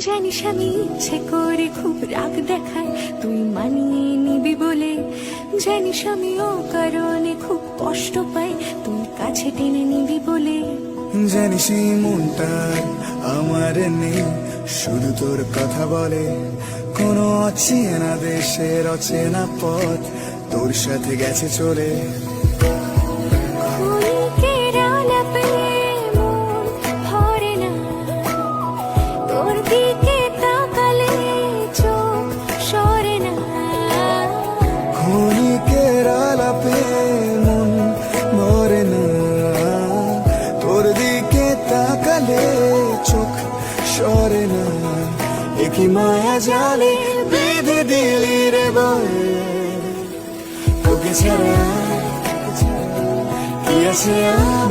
জানিস আমি ইচ্ছে করে খুব রাগ দেখায় তুই মানিয়ে নিবি বলে, জানিস আমি ও কারণে খুব কষ্ট পাই তুই কাছে টেনে নিবি বলে। জানিস এই মনটা আমার নেই, শুধু তোর কথা বলে। কোনো অচেনা দেশের অচেনা পথ তোর সাথে গেছে চলে। ক্ষণিকের আলাপে মন ভরে না, তোর দিকে তাকালে চোখ সরে না। ক্ষণিকের আলাপে মন ভরে না, তোর দিকে তাকালে চোখ সরে না। একই মায়া জালে বেঁধে দিলি রে বয়ে, তোকে ছাড়া কি আছে আর?